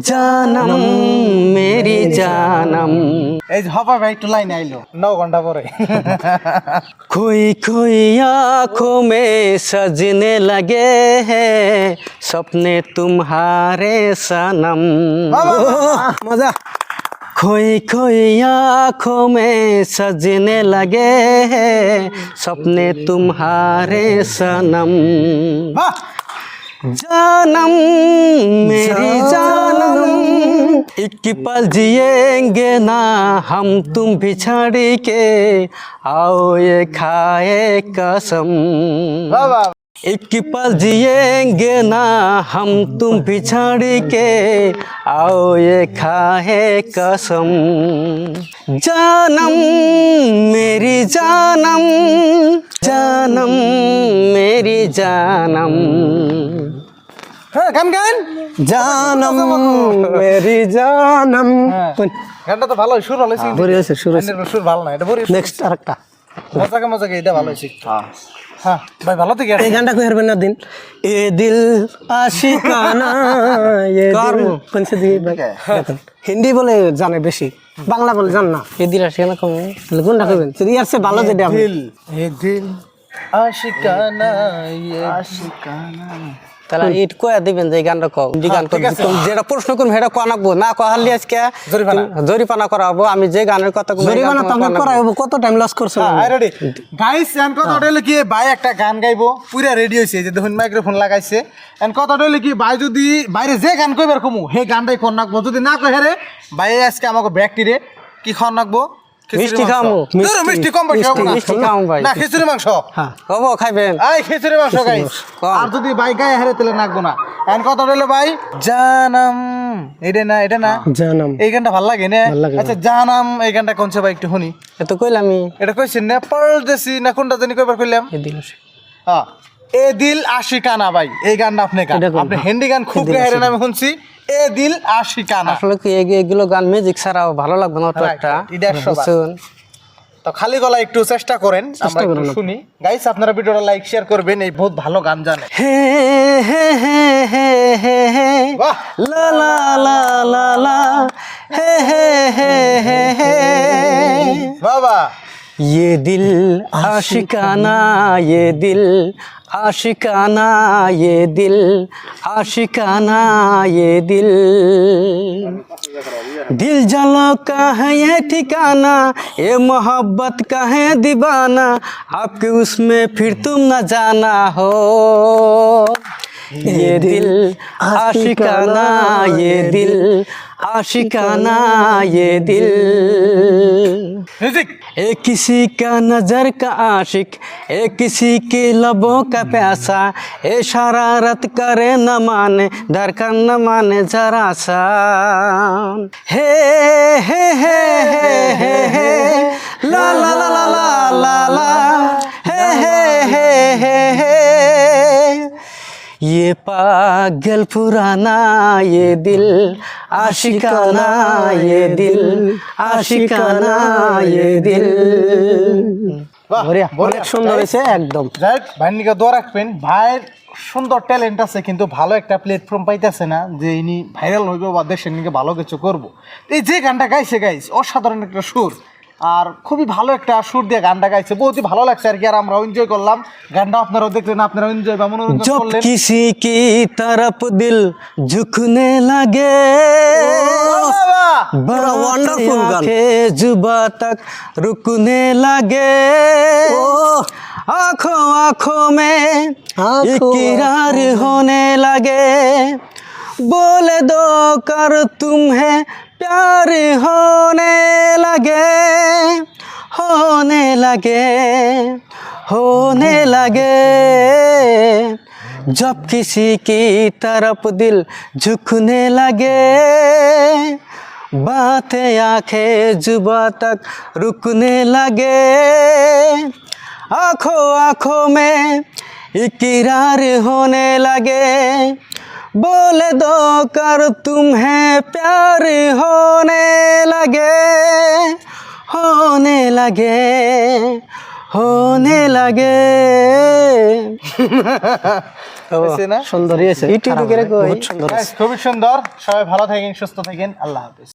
জানম Mary জানম এই যে হবা ভাই একটু লাইন আইলো 9 ঘন্টা পরে खोई खोई आँखों में सजने लगे हैं सपने तुम्हारे सनम মজা खोई खोई आँखों में सजने लगे हैं सपने तुम्हारे सनम বাহ जानम मेरी जानम एक पल जिएंगे ना हम तुम बिछड़ के आओ ये खाए कसम বাহ বাহ एक पल जिएंगे ना हम तुम बिछड़ के आओ ये खाए कसम जानम मेरी जानम जानम मेरी जानम হ্যাঁ গান গান जानम मेरी जानम গানটা তো ভালো সুর ভালো হয়েছে বড়ি আছে সুর আছে সুর ভালো না এটা বড় নেক্সট আরেকটা মজাকে মজাকে এটা ভালো হয়েছে হ্যাঁ ভাই ভালো তো এই গানটা কই হারবেন না দিন এ দিল আশিকানা এ দিল কোনসে দিকে দেখেন হিন্দি বলে জানে বেশি বাংলা বলে জান না এ দিল আশিকানা কম কোনটা কইবেন যদি আর সে ভালো যেটা আপনি দিল আশিকানা আশিকানা তাহলে ইট কয়া দিবেন যে এই গানটা কও হিন্দি গান ঠিক আছে। যেটা প্রশ্ন করুন সেটা কোয়া নাকবো না কোয়া হারলি আজকে জরিপানা করা হবো আমি যে গানের কথা জরিপানা তুমি করা হবো কত টাইম লস করছো রেডি গাইস এন কত হইলো কি ভাই একটা গান গাইবো পুরা রেডি হইছে যে দেখুন মাইক্রোফোন লাগাইছে এন কত হইলো কি ভাই যদি বাইরে যে গান কইবার কমু হে গানটাই কোন নাকবো যদি না কই হেরে ভাই আজকে আমাকে ব্যাকটিরে কি খাওয়া নাকবো মিষ্টি খামু মিষ্টি কম বেশি হবে না মিষ্টি খামু ভাই না খিচুড়ি মাংস হ্যাঁ হবো খাইবেন আই খিচুড়ি মাংস গাইস কম। আর যদি ভাই গায়ে হেরে তেলে নাকবো না এন কত হইলো ভাই জানাম এটা না জানাম এই গানটা ভালো লাগে না ভাল লাগে। আচ্ছা জানাম এই গানটা কোনছে ভাই একটু শুনি এত কইলামই এটা কইছেন না পরদেশি না কোনটা জানি কইবার কইলাম এ দিল হ্যাঁ এ দিল আশিকানা ভাই এই গানটা আপনি গান এটা কোন? আপনি হিন্দি গান খুব গায়ে আমি শুনছি এ দিল আশিকানা আসলে কি এগুলো গান মিউজিক ছাড়াও ভালো লাগবে না তো Right, একটা এটা 100 বার। বুঝছেন? তো খালি গলা একটু চেষ্টা করেন আমরা একটু করেন। শুনি গাইস আপনারা ভিডিওটা লাইক শেয়ার করবেন এই বহুত ভালো গান জানে হে হে হে হে হে হে বাহ লা লা লা লা লা হে হে হে হে হে বাবা ये दिल आशिकाना ये दिल आशिकाना ये दिल आशिकाना ये दिल दिल जलो का है ये ठिकाना ये मोहब्बत का है दीवाना आपके उसमें फिर तुम न जाना हो ये दिल आशिकाना ये दिल आशिकाना ये दिल মিউজিক एक किसी का नजर का आशिक एक किसी के लबों का प्यासा ए शरारत करे न माने धड़कन न माने जरा सा हे हे हे हे हे हे ला ला ला ला ला ला ला हे हे हे हे हे ये पागल पुराना ये दिल आशिकाना ये दिल आशिकाना ये दिल বাহ অনেক সুন্দর হয়েছে একদম যাই হোক, ভাইয়ের নিকে দোয়া রাখবেন ভাইয়ের সুন্দর ট্যালেন্ট আছে কিন্তু ভালো একটা প্ল্যাটফর্ম পাইতেছে না যে ইনি ভাইরাল হইব বা দেশের নিকে ভালো কিছু করব এই যে গানটা গাইছে গাইস অসাধারণ একটা সুর আর খুবই ভালো একটা সুর দিয়ে গানটা গাইছে বহুতই ভালো লাগছে আর কি আর আমরাও এনজয় করলাম গানটা আপনারাও দেখলেন আপনারাও এনজয় বা মনোরঞ্জন जब করলেন किसी की तरफ दिल झुकने लगे বাবা wonderful गान जुबा तक रुकने लगे आँखों आँखों में इकरार होने लगे बोले दो कर तुम्हें प्यार होने लगे होने लगे होने लगे जब किसी की तरफ दिल झुकने लगे बातें आंखें जुबा तक रुकने लगे आँखों आँखों में इकरार होने लगे बोले दो कर तुम्हें प्यार होने लगे होने लगे होने लगे হয়েছে না? সুন্দরই আছে একটু একটু করে কই। বহুত সুন্দর আছে। Guys, খুবই সুন্দর, সবাই ভালো থাকেন, সুস্থ থাকেন, আল্লাহ হাফেজ।